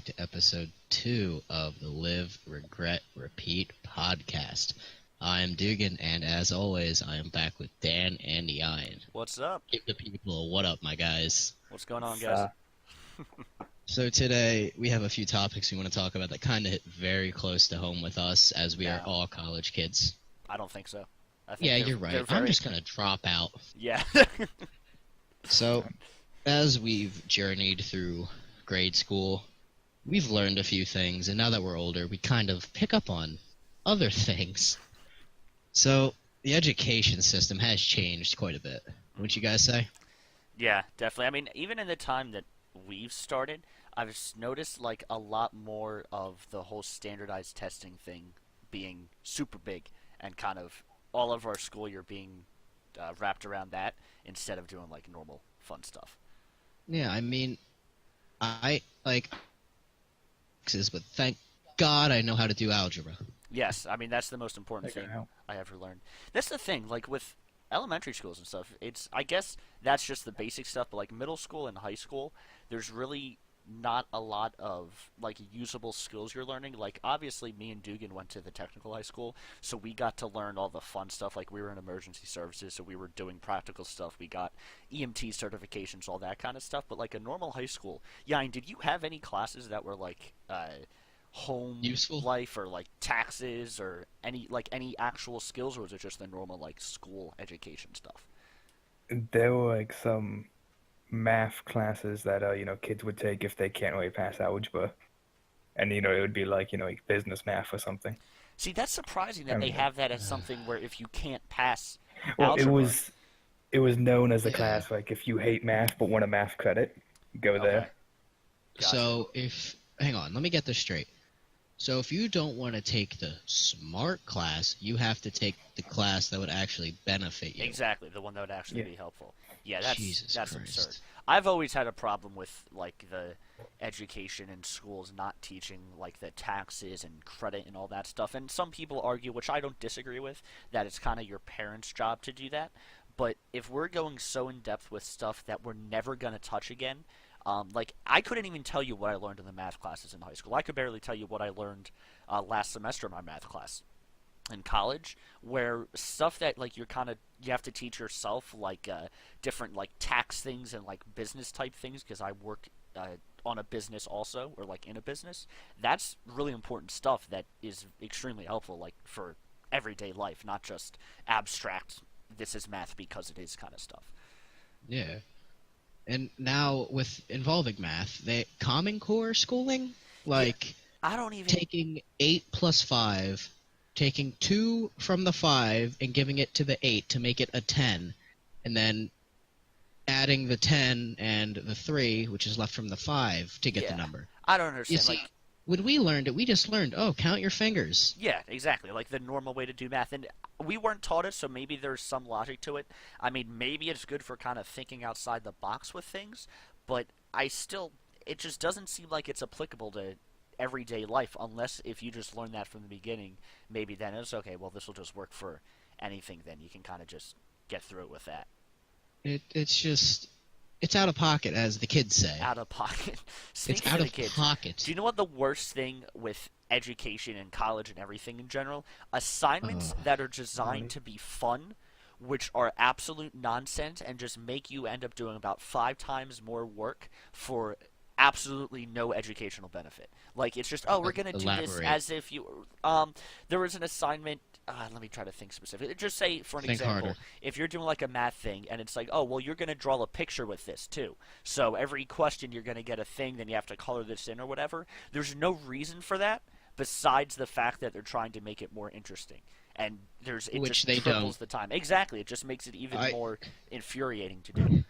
back to episode 2 of the Live, Regret, Repeat podcast. I am Dugan, and as always, I am back with Dan and Ian. What's up? Give the people a what up, my guys. What's going on, guys? So today, we have a few topics we want to talk about that kind of hit very close to home with us, as we are all college kids. I don't think so. I think Yeah, you're right. I'm just going to drop out. Yeah. So, as we've journeyed through grade school, we've learned a few things, and now that we're older, we kind of pick up on other things. So, the education system has changed quite a bit, wouldn't you guys say? Yeah, definitely. I mean, even in the time that we've started, I've noticed like a lot more of the whole standardized testing thing being super big, and kind of all of our school year being wrapped around that instead of doing like normal fun stuff. Yeah, I mean, I like but thank God I know how to do algebra. Yes, I mean that's the most important thing I ever learned. That's the thing, like with elementary schools and stuff, I guess that's just the basic stuff, but like middle school and high school, there's really not a lot of like usable skills you're learning. Like obviously me and Dugan went to the technical high school, so we got to learn all the fun stuff. Like we were in emergency services, so we were doing practical stuff. We got EMT certifications, all that kind of stuff. But like a normal high school, yeah, and did you have any classes that were like home Useful life or like taxes or any actual skills, or was it just the normal like school education stuff? There were like some math classes that kids would take if they can't really pass algebra, and it would be like like business math or something. See, that's surprising that they have that as something where if you can't pass Well, algebra. it was known as a class like if you hate math but want a math credit, go there. Gotcha. So hang on, let me get this straight. So if you don't want to take the smart class, you have to take the class that would actually benefit you. Exactly, the one that would actually be helpful. Yeah, that's Christ. absurd. I've always had a problem with like the education in schools not teaching like the taxes and credit and all that stuff. And some people argue, which I don't disagree with, that it's kind of your parents' job to do that. But if we're going so in depth with stuff that we're never gonna touch again, like I couldn't even tell you what I learned in the math classes in high school. I could barely tell you what I learned last semester in my math class in college, where stuff that like you have to teach yourself, like different like tax things and like business type things, because I work on a business also, or like in a business. That's really important stuff that is extremely helpful, like for everyday life, not just abstract this is math because it is kind of stuff. Yeah. And now with involving math, Common Core schooling, like I don't even taking 8 plus 5, taking 2 from the 5 and giving it to the 8 to make it a 10, and then adding the 10 and the 3, which is left from the 5, to get the number. I don't understand. You see, when we learned it, we just learned, count your fingers. Yeah, exactly. Like the normal way to do math. And we weren't taught it, so maybe there's some logic to it. I mean, maybe it's good for kind of thinking outside the box with things, but it just doesn't seem like it's applicable to everyday life, unless if you just learn that from the beginning, maybe then it's okay, well, this will just work for anything then. You can kind of just get through it with that. It's out of pocket, as the kids say. Out of pocket. It's out of pocket. Do you know what the worst thing with education and college and everything in general? Assignments that are designed to be fun, which are absolute nonsense and just make you end up doing about 5 times more work for absolutely no educational benefit. Like it's just, we're gonna do this as if you. There was an assignment. Let me try to think specifically. Just say, for an example, if you're doing like a math thing, and it's like, well, you're gonna draw a picture with this too. So every question you're gonna get a thing, then you have to color this in or whatever. There's no reason for that besides the fact that they're trying to make it more interesting. And it just triples the time. Exactly. It just makes it even more infuriating to do.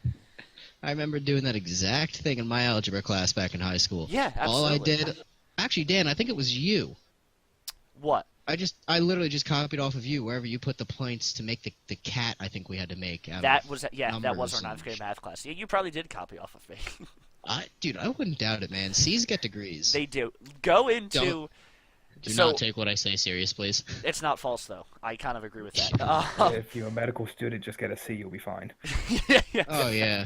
I remember doing that exact thing in my algebra class back in high school. Yeah, absolutely. All I did, actually, Dan, I think it was you. What? I literally just copied off of you wherever you put the points to make the cat. I think we had to make. That was our 9th grade math class. Yeah, you probably did copy off of me. Dude, I wouldn't doubt it, man. C's get degrees. They do. Go into Do So not take what I say serious, please. it's not false though. I kind of agree with that. If you're a medical student, just get a C, you'll be fine. Yeah, Oh yeah.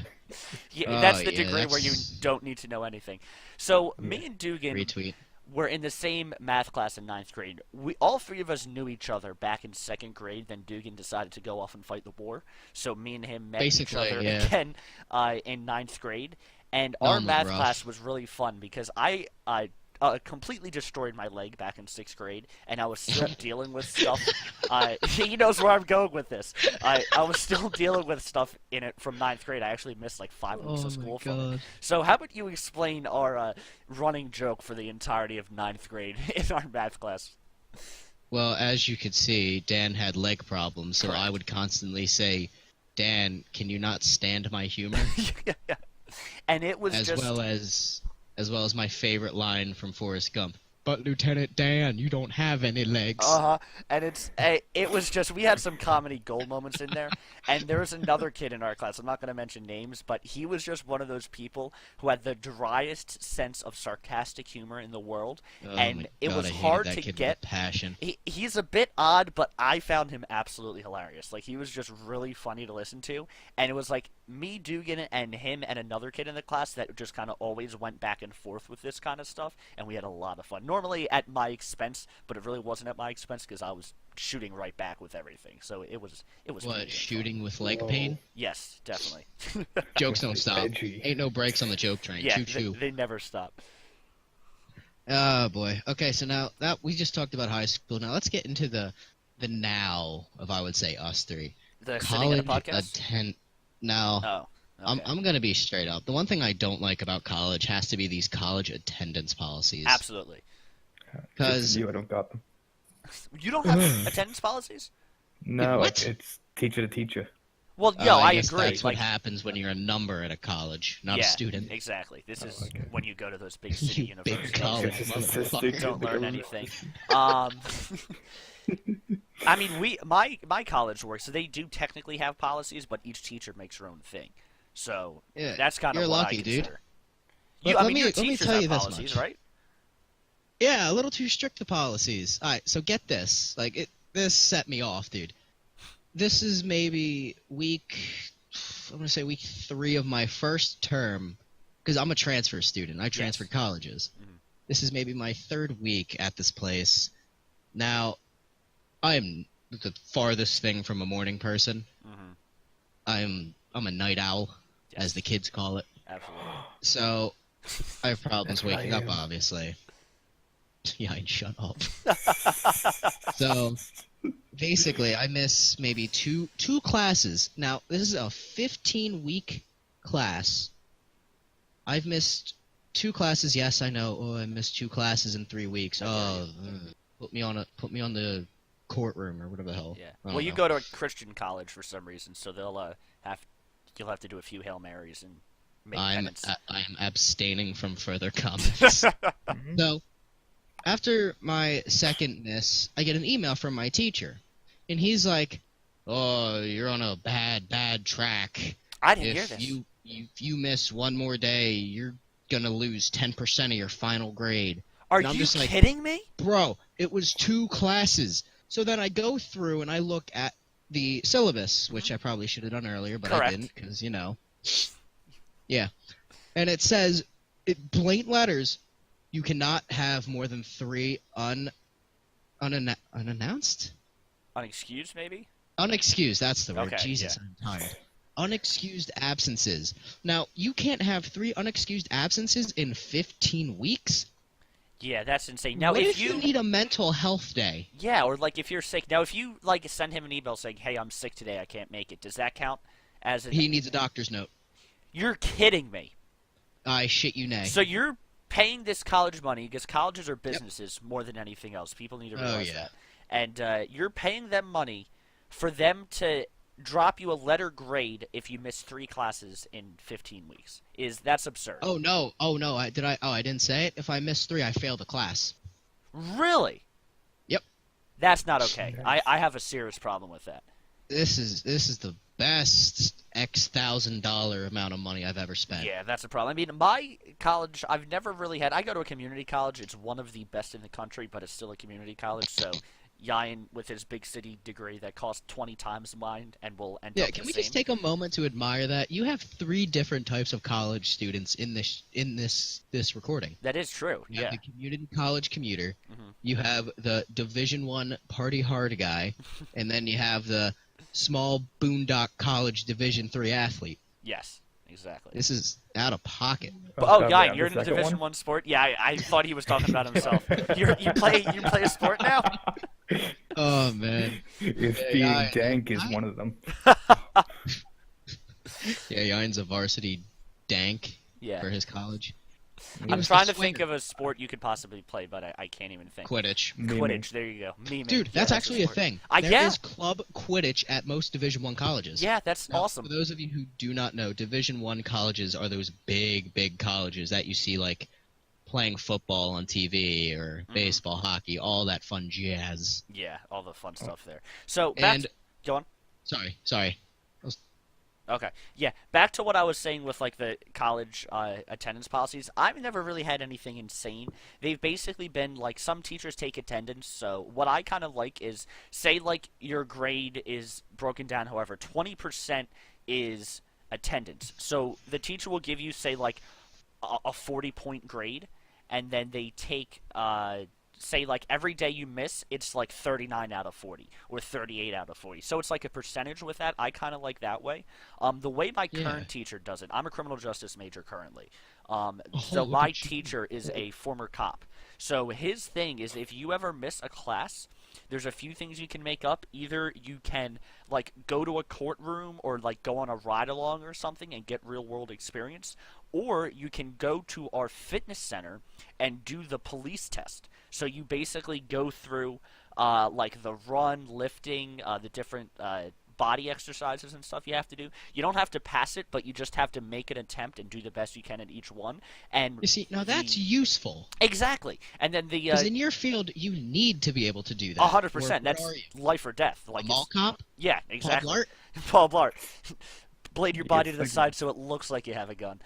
Oh that's the yeah, degree where you that's don't need to know anything. So Yeah. me and Dugan retweet. were in the same math class in ninth grade. We all three of us knew each other back in second grade. Then Dugan decided to go off and fight the war. So me and him met each Basically, other yeah. again in ninth grade. And our Normal math rough. class was really fun because I completely destroyed my leg back in sixth grade, and I was still dealing with stuff. He knows where I'm going with this. I was still dealing with stuff in it from ninth grade. I actually missed like 5 weeks Oh of my school from it. god. So how about you explain our running joke for the entirety of ninth grade in our math class? Well, as you could see, Dan had leg problems, so Correct. I would constantly say, Dan, can you not stand my humor? And it was as just well as my favorite line from Forrest Gump. But Lieutenant Dan, you don't have any legs. and it was just we had some comedy gold moments in there, and there was another kid in our class. I'm not going to mention names, but he was just one of those people who had the driest sense of sarcastic humor in the world, Oh and my it God, was I hated hard that to kid get. with passion. He's a bit odd, but I found him absolutely hilarious. Like, he was just really funny to listen to, and it was like me, Dugan, and him and another kid in the class that just kind of always went back and forth with this kind of stuff, and we had a lot of fun. Normally at my expense, but it really wasn't at my expense because I was shooting right back with everything. So it was What, really shooting fun. with leg Whoa. pain? Yes, definitely. Jokes don't stop. Edgy. Ain't no brakes on the joke train. Yeah, Choo choo. they never stop. Oh boy. Okay, so now that we just talked about high school, now let's get into the now of, I would say, us three. The sitting in a College podcast. No. Oh, okay. I'm gonna be straight up. The one thing I don't like about college has to be these college attendance policies. Absolutely. Because You, I don't got them. You don't have attendance policies? No, What? it's teacher to teacher. Well, yo, I guess agree. that's what Like, happens when you're a number at a college, not yeah, a student. exactly. This is okay. when you go to those big city You big universities. college It's motherfucker. Don't learn anything. I mean, my college works, so they do technically have policies, but each teacher makes her own thing. So Yeah, that's kind of you're what lucky, I dude. consider. But I let mean, me- your let me teachers tell have you this policies, much. right? Yeah, a little too strict the policies. All right, so get this. This set me off, dude. This is maybe I'm gonna say week 3 of my first term, because I'm a transfer student. I transferred colleges. Mhm. This is maybe my 3rd week at this place. Now, I am the farthest thing from a morning person. Mm-hmm. I'm a night owl, as the kids call it. Absolutely. So I have problems That's what I waking up, am. obviously. Yeah, shut up. So basically, I miss maybe two classes. Now, this is a 15-week class. I've missed 2 classes. Yes, I know. Oh, I missed 2 classes in 3 weeks. Oh, put me on the courtroom or whatever the hell. Yeah. I don't Well, you know. go to a Christian college for some reason, so you'll have to do a few Hail Marys and make penance. I'm abstaining from further comments. So, after my second miss, I get an email from my teacher, and he's like, "Oh, you're on a bad track. I didn't hear If this. if you miss one more day, you're gonna lose 10% of your final grade." Are and I'm you just like, kidding me? Bro, it was 2 classes. So then I go through and I look at the syllabus, which I probably should have done earlier, but Correct. I didn't, because, Yeah. And it says, blatant letters, you cannot have more than 3 unannounced? Unexcused, maybe? Unexcused, that's the word. Okay, Jesus, yeah. I'm tired. Unexcused absences. Now, you can't have 3 unexcused absences in 15 weeks? Yeah, that's insane. Now, What if if you need a mental health day? yeah, or like if you're sick. Now, if you like send him an email saying, "Hey, I'm sick today. I can't make it." Does that count as an? He needs a doctor's note. You're kidding me. I shit you nay. So you're paying this college money because colleges are businesses more than anything else. People need to realize yeah. that. And you're paying them money for them to drop you a letter grade if you miss 3 classes in 15 weeks. That's absurd. Oh no! I didn't say it. If I miss 3, I fail the class. Really? Yep. That's not okay. Nice. I have a serious problem with that. This is the best $X,000 amount of money I've ever spent. Yeah, that's the problem. I mean, my college, I've never really had. I go to a community college. It's one of the best in the country, but it's still a community college. So, Yain with his big city degree that costs 20 times mine and will end Yeah, up can the we same. just take a moment to admire that? You have 3 different types of college students in this recording. That is true. You have Yeah. the community college commuter. Mhm. You have the Division I party hard guy, and then you have the small boondock college Division III athlete. Yes. Exactly. This is out of pocket. Oh, God, Yain, I'm you're in the second Division one? One sport. Yeah, I thought he was talking about himself. You play a sport now? Oh man. If Yeah, being I- dank is one of them. Yeah, Yain's a varsity dank Yeah. for his college. I'm was trying the to think swinger. of a sport you could possibly play, but I can't even think. Quidditch. Quidditch. There you go. Memeing. Dude, Yeah, that's actually a sport. thing. There Yeah. is club Quidditch at most Division I colleges. Yeah, that's Now, awesome. For those of you who do not know, Division I colleges are those big colleges that you see like playing football on TV or baseball, hockey, all that fun jazz. Yeah, all the fun stuff there. So, back And go on. sorry. Okay. Yeah, back to what I was saying with like the college attendance policies. I've never really had anything insane. They've basically been like some teachers take attendance. So what I kind of like is say like your grade is broken down. However, 20% is attendance. So the teacher will give you say like a 40-point grade, and then they take say like every day you miss, it's like 39 out of 40 or 38 out of 40. So it's like a percentage with that. I kind of like that way. The way my Yeah. current teacher does it, I'm a criminal justice major currently. Oh, So look my at you. teacher is a former cop. So his thing is if you ever miss a class, there's a few things you can make up. Either you can like go to a courtroom or like go on a ride along or something and get real world experience, or you can go to our fitness center and do the police test. So you basically go through like the run, lifting, the different body exercises and stuff you have to do. You don't have to pass it, but you just have to make an attempt and do the best you can at each one. And You see, now that's the- useful. exactly. And then the Because in your field, you need to be able to do that. 100%. Or That's what are you? life or death. A Like mall it's, cop? yeah, Paul exactly. Blart? Paul Blart. Blade your body to the It's like- side so it looks like you have a gun.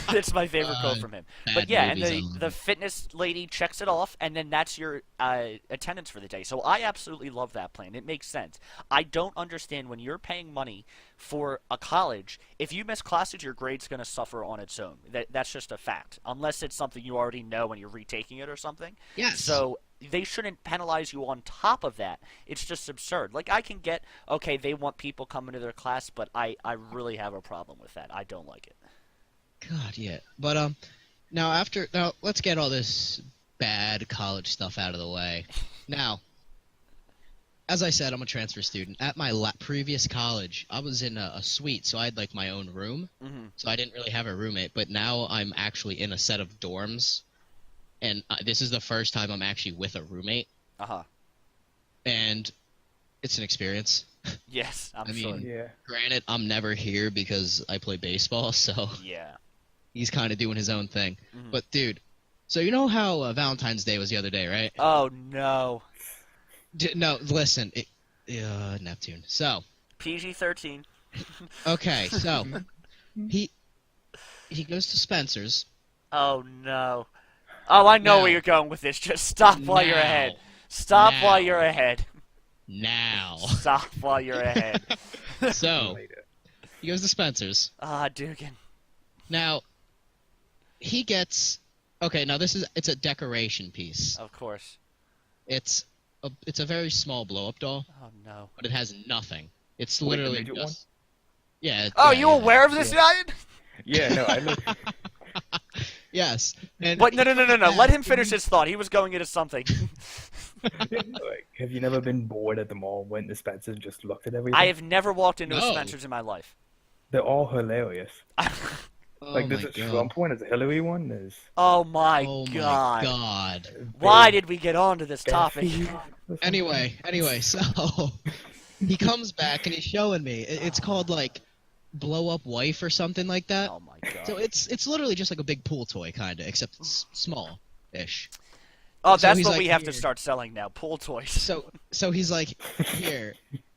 It's my favorite quote from him. bad But yeah, and movies, I love the it. fitness lady checks it off, and then that's your attendance for the day. So I absolutely love that plan. It makes sense. I don't understand when you're paying money for a college, if you miss classes, your grade's going to suffer on its own. That's just a fact. Unless it's something you already know and you're retaking it or something. Yes. So they shouldn't penalize you on top of that. It's just absurd. Like, I can get, okay, they want people coming to their class, but I really have a problem with that. I don't like it. God, yeah. But now let's get all this bad college stuff out of the way. Now, as I said, I'm a transfer student. At my previous college, I was in a suite, so I had like my own room. Mm-hmm. So I didn't really have a roommate. But now I'm actually in a set of dorms, and this is the first time I'm actually with a roommate, Uh-huh. and it's an experience. Yes, I'm I mean- sure. Yeah. Granted, I'm never here because I play baseball, so Yeah. he's kind of doing his own thing. Mhm. But dude, so you know how Valentine's Day was the other day, right? Oh, no. No, listen, Neptune. So, PG-13. okay, so he goes to Spencer's. Oh, no. Oh, I know Now. where you're going with this. Just stop while you're Now. ahead. Stop Now. while you're ahead. Now, Stop while you're ahead. so Later. he goes to Spencer's. Ah, Dugan. Now, he gets okay. Now it's a decoration piece. Of course. It's a very small blow up doll, Oh, no. but it has nothing. It's Wait, the literally midget just yeah. Oh, yeah, you yeah. aware of this, Ryan? Yeah, no, I look. Yes, and But no. Let him finish his thought. He was going into something. Like, have you never been bored at the mall, went to Spencer's and just looked at everything? I have never walked into a No. Spencer's in my life. They're all hilarious. Oh Like, there's my a God. Trump one, there's a Hillary one, there's... Oh my Oh god. my God. Why did we get onto this topic? Anyway, so he comes back and he's showing me. It's called like blow up wife or something like that. Oh my god. So it's literally just like a big pool toy kind of, except it's small-ish. Oh, so that's he's what like, we have to "Here." start selling now. Pool toys. So he's like, here,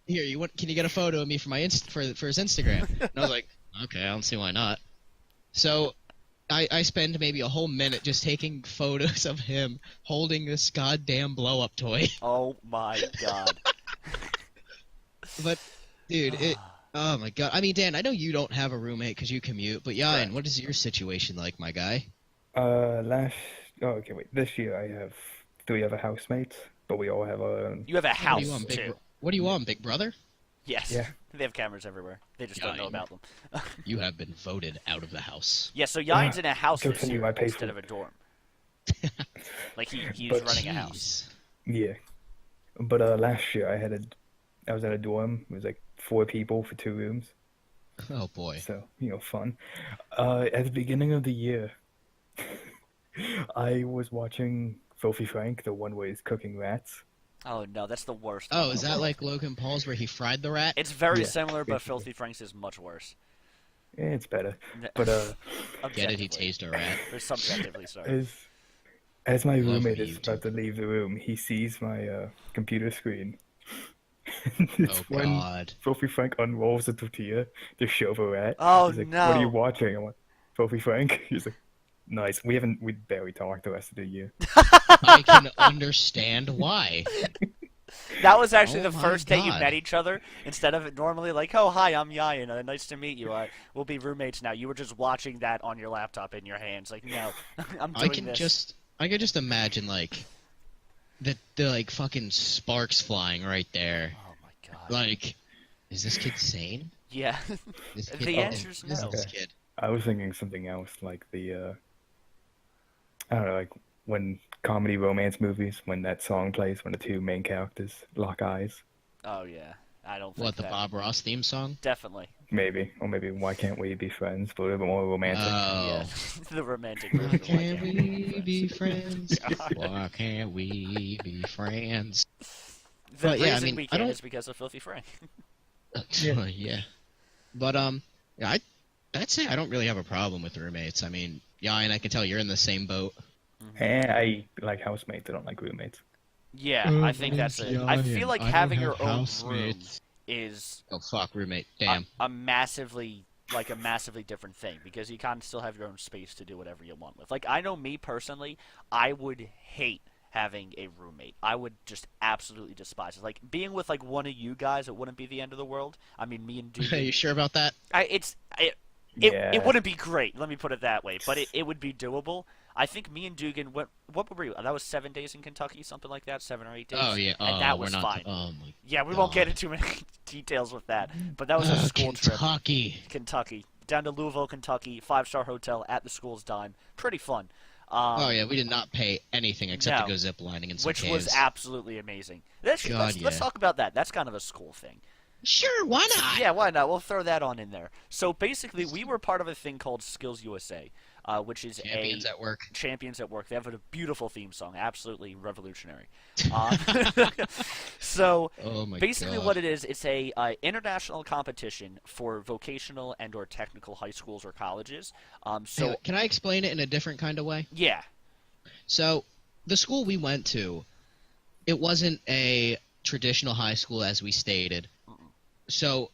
here, can you get a photo of me for my for his Instagram? And I was like, okay, I don't see why not. So I spend maybe a whole minute just taking photos of him holding this goddamn blow-up toy. Oh my god. But, dude, oh my god. I mean, Dan, I know you don't have a roommate because you commute, but Yayan, what is your situation like, my guy? This year I have 3 other housemates, but we all have our own. You have a What do you house want, too. What do you want, Big Brother? Yes. Yeah. They have cameras everywhere. They just don't know about them. You have been voted out of the house. Yeah, so Yayan's in a house this continue, year I pay instead for of a dorm. Like he's But running a house. Jeez. Yeah. But last year I was at a dorm. It was like 4 people for 2 rooms. Oh boy. So, fun. At the beginning of the year, I was watching Filthy Frank, the one where he's cooking rats. Oh no, that's the worst. Oh, is that like Logan Paul's where he fried the rat? It's very Yeah, similar, but basically. Filthy Frank's is much worse. It's better. But Get it? He tased a rat. Or subjectively, sorry. as my Love roommate what is you about to leave the room, he sees my computer screen. Oh It's when god. Filthy Frank unrolls the tortilla to show the rat. Oh, He's like, no. "What are you watching?" I'm like, "Filthy Frank." He's like, "Nice." We barely talked the rest of the year. I can understand why. That was actually Oh the my first day you God. met each other. Instead of normally like, oh, hi, I'm Yayan. Nice to meet you. We'll be roommates now. You were just watching that on your laptop in your hands. Like, no, I'm doing this. I can just imagine like the like fucking sparks flying right there. Oh my god. Like, is this kid sane? Yeah. This kid, The answer's this no. This kid. I was thinking something else, like I don't know, like when comedy romance movies, when that song plays, when the 2 main characters lock eyes. Oh yeah. I don't think What, the that. Bob Ross theme song? Definitely. Maybe. Or maybe Why Can't We Be Friends, but a little bit more romantic. Yeah. Oh. The romantic Why version. can't we be friends? God. Why can't we be friends? The But, reason yeah, I mean, we I can't don't- is because of Filthy Frank. Yeah. But yeah, I'd say I don't really have a problem with roommates. I mean, yeah, and I can tell you're in the same boat. And I like housemates, I don't like roommates. Yeah, I think that's it. I feel like having your own room is Oh fuck, roommate. Damn. a massively different thing because you kind of still have your own space to do whatever you want with. Like I know me personally, I would hate having a roommate. I would just absolutely despise it. Like being with like one of you guys, it wouldn't be the end of the world. I mean, me and Are Dugan, you sure about that? it wouldn't be great. Let me put it that way, but it would be doable. I think me and Dugan, what were we? That was 7 days in Kentucky, something like that, 7 or 8 days. Oh yeah. and that we're was not. fine. Oh my. Yeah, we won't get God. into many details with that, but that was a school trip. Kentucky, down to Louisville, Kentucky, 5-star hotel at the school's dime. Pretty fun. Oh yeah, we did not pay anything except No. to go ziplining in some Which caves. was absolutely amazing. Let's yeah. talk about that. That's kind of a school thing. Sure, why not? Yeah, why not? We'll throw that on in there. So basically, we were part of a thing called Skills USA, which is Champions at work. Champions at Work. They have a beautiful theme song, absolutely revolutionary. So Oh my basically, God. what it is, it's a international competition for vocational and/or technical high schools or colleges. So Can I explain it in a different kind of way? yeah, So, the school we went to, it wasn't a traditional high school as we stated. So,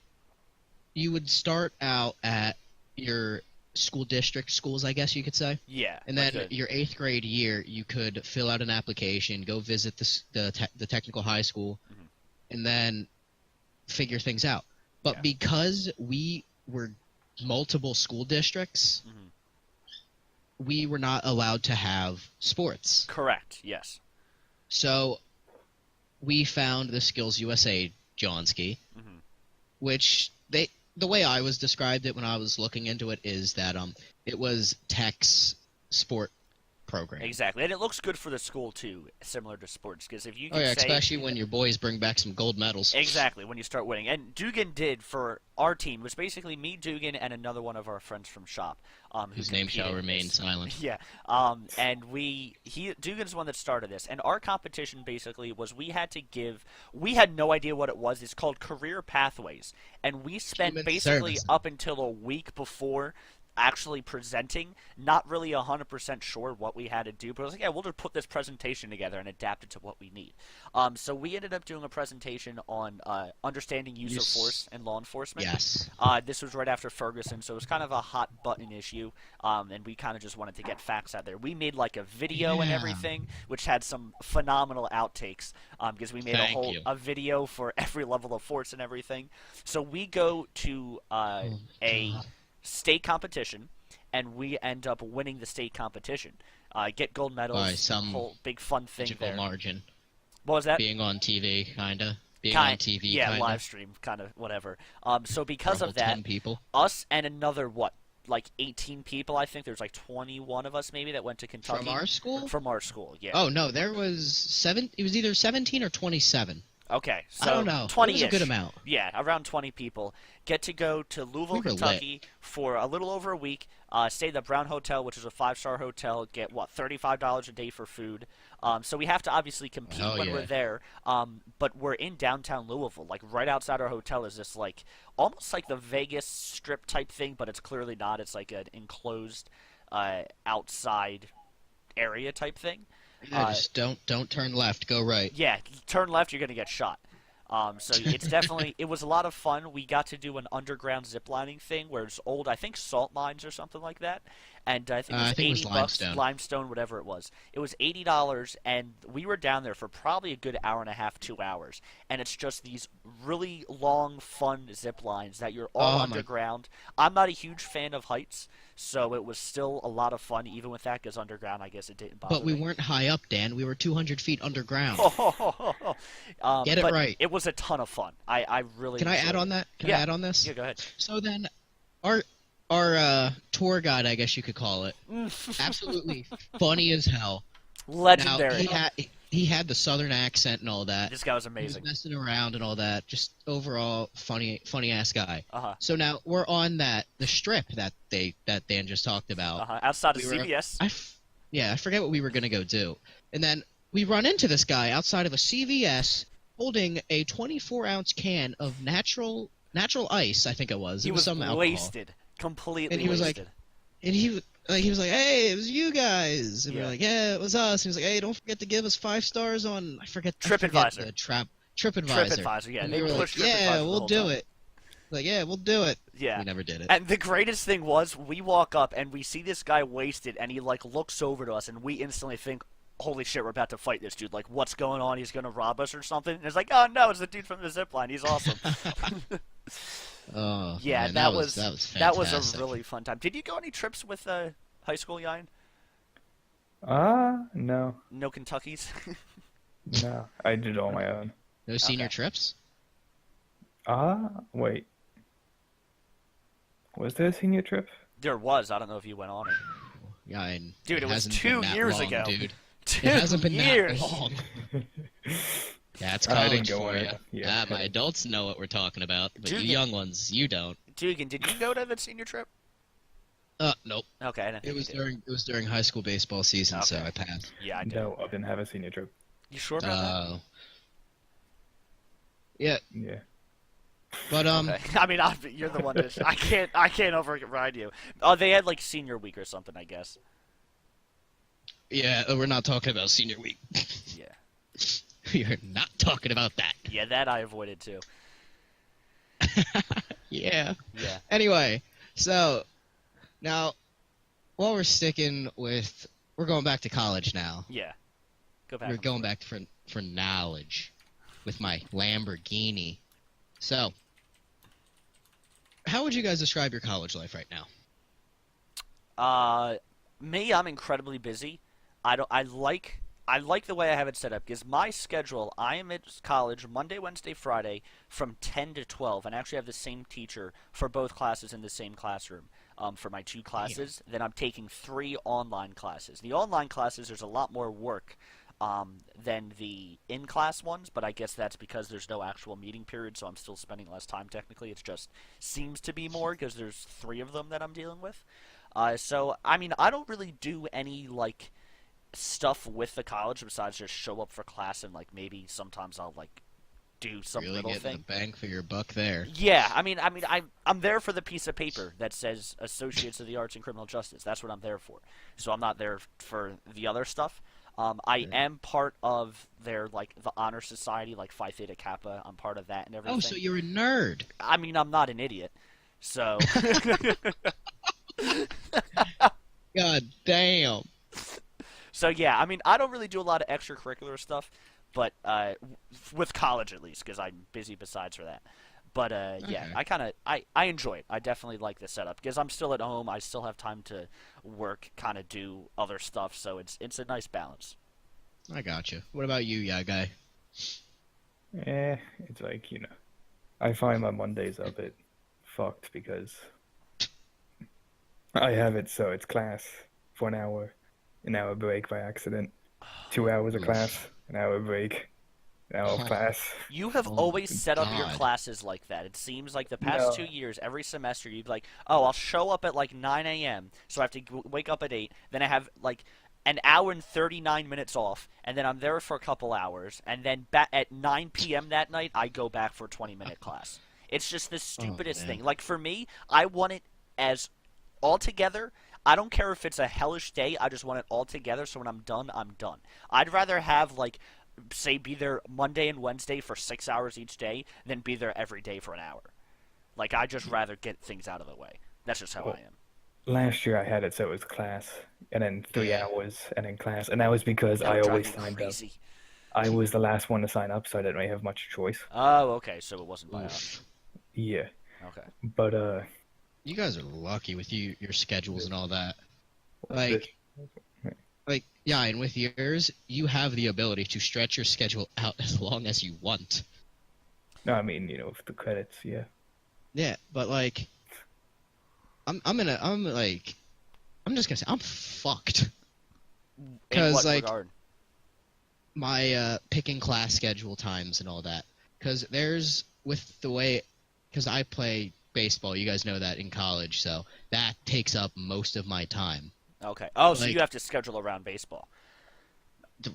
you would start out at your school district schools, I guess you could say. yeah, And like then the- your 8th grade year, you could fill out an application, go visit the technical high school, Mhm. and then figure things out. But Yeah. because we were multiple school districts, Mhm. we were not allowed to have sports. correct, yes. So we found the Skills USA Johnski, Mhm. which the way I was described it when I was looking into it is that it was Tech's sport program. Exactly, and it looks good for the school too, similar to sports. Because if you Oh can yeah, say especially when your boys bring back some gold medals. exactly when you start winning, and Dugan did for our team. It was basically me, Dugan, and another one of our friends from shop, who Whose name shall competed in remain this. silent. Yeah, and Dugan's the one that started this, and our competition basically was we had no idea what it was. It's called Career Pathways, and we spent Human basically service. up until a week before actually presenting, not really 100% sure what we had to do, but I was like, yeah, we'll just put this presentation together and adapt it to what we need. So we ended up doing a presentation on understanding use of force and law enforcement. Yes. This was right after Ferguson, so it was kind of a hot button issue, and we kind of just wanted to get facts out there. We made like a video and Yeah. everything, which had some phenomenal outtakes, because we made Thank you. a video for every level of force and everything. So we go to a God. state competition, and we end up winning the state competition. Get gold medals, By some whole big fun thing Magical there. margin. What was that? Being on TV, kinda. Being on TV, yeah, kinda. live stream, kind of, whatever. So because For a of whole that, 10 people. us and another, like 18 people, I think there's like 21 of us maybe that went to Kentucky. From our school? From our school, yeah. Oh, no, there was 7. It was either 17 or 27. Okay, so I don't know. 20-ish. It was a good amount. Yeah, around 20 people. Get to go to Louisville, We were Kentucky for a little over a week. Stay at the Brown Hotel, which is a 5-star hotel. Get, $35 a day for food. So we have to obviously compete Oh, when yeah. we're there. But we're in downtown Louisville. Like, right outside our hotel is this, like, almost like the Vegas Strip type thing, but it's clearly not. It's like an enclosed outside area type thing. Yeah, just don't turn left, go right. Yeah, turn left, you're gonna get shot. So it's definitely, it was a lot of fun. We got to do an underground ziplining thing where it's old, I think, salt mines or something like that. And I think it was I think it was 80 limestone. bucks, limestone, whatever it was. It was $80, and we were down there for probably a good hour and a half, 2 hours. And it's just these really long, fun zip lines that you're all Oh, my- underground. I'm not a huge fan of heights, so it was still a lot of fun, even with that, because underground, I guess it didn't bother But we me. weren't high up, Dan. We were 200 feet underground. Get it but right. It was a ton of fun. I really Can I enjoyed add on it. that? Can Yeah. I add on this? Yeah, go ahead. So then, our tour guide, I guess you could call it, absolutely funny as hell. Now, Legendary. he had the southern accent and all that. This guy was He was amazing. messing around and all that. Just overall funny ass guy. Uh-huh. So now we're on the strip that Dan just talked about. Uh-huh. Outside of We were- CVS. I forget what we were gonna go do, and then we run into this guy outside of a CVS holding a 24-ounce can of natural ice. I think it was. He It was was some alcohol. wasted. Completely And he was like- wasted. And he was like, "Hey, it was you guys." And Yeah. we're like, "Yeah, it was us." And he was like, "Hey, don't forget to give us 5 stars on I forget TripAdvisor. the TripAdvisor. TripAdvisor, yeah. And They we were like, pushed TripAdvisor "Yeah, the we'll whole do time. it." Like, "Yeah, we'll do it." Yeah. We never did it. And the greatest thing was, we walk up and we see this guy wasted, and he like looks over to us, and we instantly think, "Holy shit, we're about to fight this dude! Like, what's going on? He's gonna rob us or something?" And it's like, "Oh no, it's the dude from the zipline. He's awesome." Oh, Yeah, man, that was fantastic. that was a really fun time. Did you go any trips with high school, Yan? No, No Kentuckies? no. I did all my own. No senior Okay. trips. Wait. Was there a senior trip? There was. I don't know if you went on it. Yeah, and Dude, it was hasn't 2 been that years long, ago. dude. 2 It hasn't been years. that long. Yeah, it's I college didn't go for on you. it. Yeah. My adults know what we're talking about, but Dude, you young ones, you don't. Dugan, did you go to the senior trip? Nope. Okay, I didn't think you did. It was during high school baseball season, so Okay. I passed. Yeah, I did. No, I didn't have a senior trip. You sure about that? Yeah, Yeah. but Okay. I mean, you're the one that I can't override you. Oh, they had like senior week or something, I guess. yeah, we're not talking about senior week. Yeah. We're not talking about that. Yeah, that I avoided too. Yeah. Yeah. Anyway, so now while we're going back to college now. Yeah. Go back. We're and going forth. back for knowledge with my Lamborghini. So, how would you guys describe your college life right now? Me, I'm incredibly busy. I like the way I have it set up because my schedule, I am at college Monday, Wednesday, Friday from 10 to 12, and I actually have the same teacher for both classes in the same classroom for my 2 classes. Then I'm taking 3 online classes. The online classes, there's a lot more work than the in-class ones, but I guess that's because there's no actual meeting period, so I'm still spending less time technically. It just seems to be more because there's 3 of them that I'm dealing with. So, I mean, I don't really do any, like, stuff with the college besides just show up for class and, like, maybe sometimes I'll, like, do some Really little getting the thing. bang for your buck there. Yeah, I'm there for the piece of paper that says Associates of the Arts in Criminal Justice. That's what I'm there for. So I'm not there for the other stuff. I am part of their like the honor society, like Phi Theta Kappa. I'm part of that and everything. Oh, so you're a nerd. I mean, I'm not an idiot. So God damn. so yeah, I mean, I don't really do a lot of extracurricular stuff, but with college at least, because I'm busy besides for that. But yeah, Okay. I enjoy it. I definitely like the setup because I'm still at home. I still have time to work, kind of do other stuff. So it's a nice balance. I gotcha. What about you, yeah, guy? It's like, I find my Mondays a bit fucked because I have it so it's class for an hour break by accident, 2 hours of class, Oof. an hour break, an hour of class. You have Oh always my set up your God. classes like that. It seems like the past No, 2 years, every semester, you'd be like, oh, I'll show up at like 9 a.m., so I have to wake up at 8. Then I have like an hour and 39 minutes off, and then I'm there for a couple hours, and then at 9 p.m. that night, I go back for a 20-minute class. It's just the Oh stupidest man. thing. Like, for me, I want it as all together. I don't care if it's a hellish day. I just want it all together. So when I'm done, I'm done. I'd rather have like, say, be there Monday and Wednesday for 6 hours each day than be there every day for an hour. Like I just rather get things out of the way. That's just how I well, am. last year I had it so it was class, and then three Yeah. hours, and then class, and that was because That I would drive always me signed up. crazy. I was the last one to sign up, so I didn't really have much choice. Oh, okay. So it wasn't by option. Oof. Yeah, Okay. but You guys are lucky with your schedules and all that. this, Yeah, and with yours, you have the ability to stretch your schedule out as long as you want. no, I mean, with the credits, yeah. Yeah, but like, I'm just gonna say I'm fucked. In Cause what like regard? my picking class schedule times and all that. Cause there's with the way, cause I play baseball. You guys know that in college, so that takes up most of my time. Okay. Oh, so you Like have to schedule around baseball.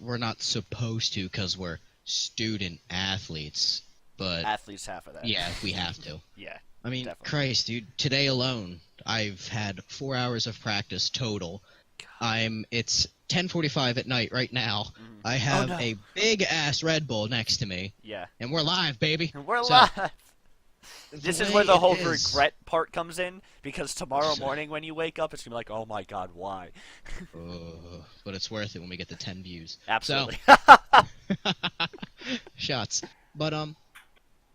we're not supposed to, cause we're student athletes. But Athletes half of that. yeah, we have to. Yeah, I mean, definitely. Christ, dude. Today alone, I've had 4 hours of practice total. It's 10:45 at night right now. Mhm. I Oh have no. a big ass Red Bull next to me, Yeah. and we're live, baby. We're So live. the This is way where the it whole is, regret part comes in because tomorrow morning when you wake up, it's gonna be like, oh my god, why? but it's worth it when we get the 10 views. So Absolutely. shots, but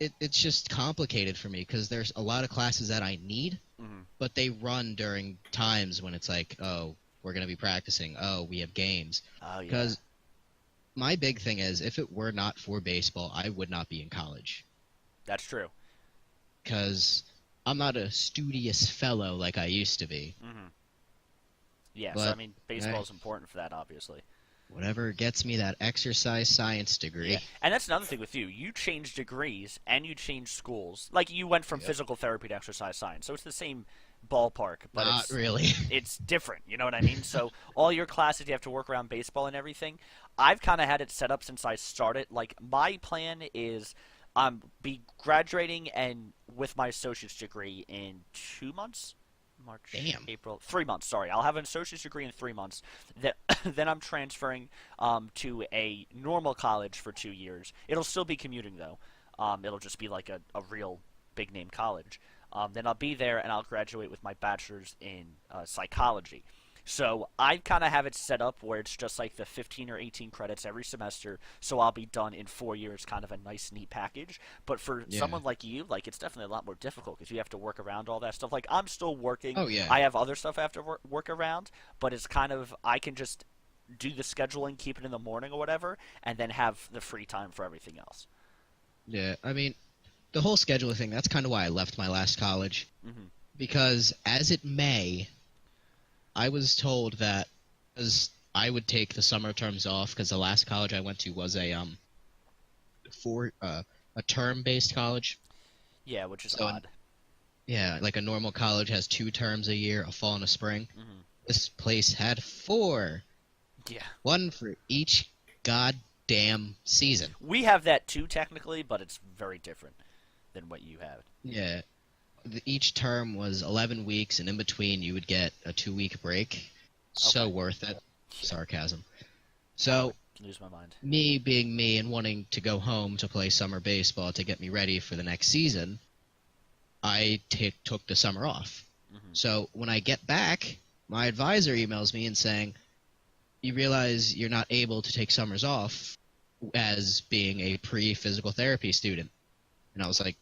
it's just complicated for me because there's a lot of classes that I need, Mhm. but they run during times when it's like, oh, we're gonna be practicing. Oh, we have games. Oh yeah. Because my big thing is, if it were not for baseball, I would not be in college. That's true. Because I'm not a studious fellow like I used to be. Mhm. Yeah. So I But mean, hey, baseball is important for that, obviously. whatever gets me that exercise science Yeah, degree. and that's another thing with you. You changed degrees and you changed schools. Like you went from Yep. physical therapy to exercise science, so it's the same ballpark, but Not really. it's different. You know what I mean? So all your classes you have to work around baseball and everything. I've kind of had it set up since I started. Like my plan is be graduating and with my associate's degree in 2 months. March, Damn. April, 3 months. Sorry, I'll have an associate's degree in 3 months. That then I'm transferring to a normal college for 2 years. It'll still be commuting though. It'll just be like a real big name college. Then I'll be there and I'll graduate with my bachelor's in psychology. So I kind of have it set up where it's just like the 15 or 18 credits every semester, so I'll be done in 4 years, kind of a nice, neat package. But for Yeah. someone like you, like it's definitely a lot more difficult because you have to work around all that stuff. Like I'm still working, Oh yeah. I have other stuff I have to work around, but it's kind of I can just do the scheduling, keep it in the morning or whatever, and then have the free time for everything else. Yeah. I mean, the whole scheduler thing, that's kind of why I left my last college. Hmm. Because as it may, I was told that as I would take the summer terms off, because the last college I went to was a term-based college. Yeah, which is So odd. yeah, like a normal college has 2 terms a year, a fall and a spring. Hmm. This place had 4, Yeah. one for each god damn season. We have that too, technically, but it's very different than what you have. Yeah. Each term was 11 weeks, and in between you would get a 2-week break. So Okay. worth it. Yeah. Sarcasm. I So, would lose my mind. me being me and wanting to go home to play summer baseball to get me ready for the next season, I took the summer off. Mm-hmm. So when I get back, my advisor emails me and saying, you realize you're not able to take summers off as being a pre-physical therapy student. And I was like,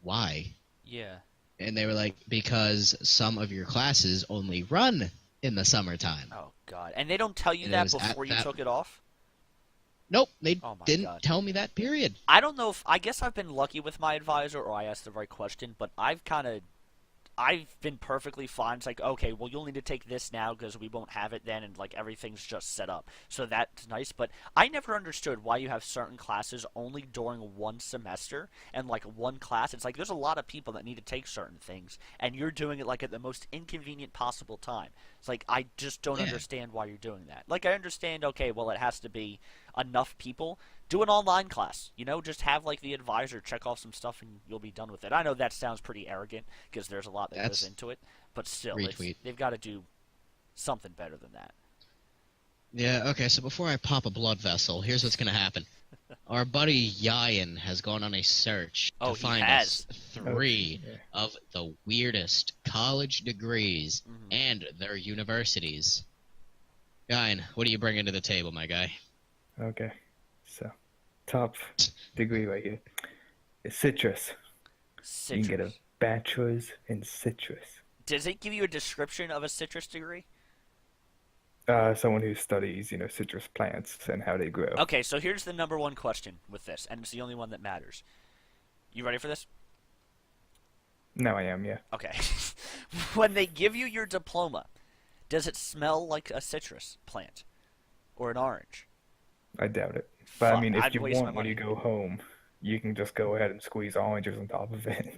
why? Yeah. And they were like, because some of your classes only run in the summertime. Oh God. And they don't tell you And it that was at before you that- took it off? Nope, they Oh my didn't God. tell me that, period. I don't know if I guess I've been lucky with my advisor or I asked the right question, but I've been perfectly fine. It's like, okay, well, you'll need to take this now because we won't have it then, and like everything's just set up. So that's nice. But I never understood why you have certain classes only during one semester and like one class. It's like there's a lot of people that need to take certain things, and you're doing it like at the most inconvenient possible time. It's like I just don't Yeah. understand why you're doing that. Like I understand, okay, well, it has to be enough people. Do an online class, just have like the advisor check off some stuff and you'll be done with it. I know that sounds pretty arrogant because there's a lot that goes That's into it, but still, retweet. they've got to do something better than that. Yeah, okay, so before I pop a blood vessel, here's what's going to happen. Our buddy Yayan has gone on a search Oh, to he find has. us 3 Yeah. of the weirdest college degrees Mhm. and their universities. Yayan, what are you bringing to the table, my guy? Okay. So, top degree right here is citrus. You can get a Citrus. bachelor's in citrus. Does it give you a description of a citrus degree? Someone who studies, citrus plants and how they grow. Okay, so here's the number one question with this, and it's the only one that matters. You ready for this? Now I am, yeah. Okay. When they give you your diploma, does it smell like a citrus plant or an orange? I doubt it. But I Fuck, mean, if I'd you waste my want when you money. go home, you can just go ahead and squeeze oranges on top of it.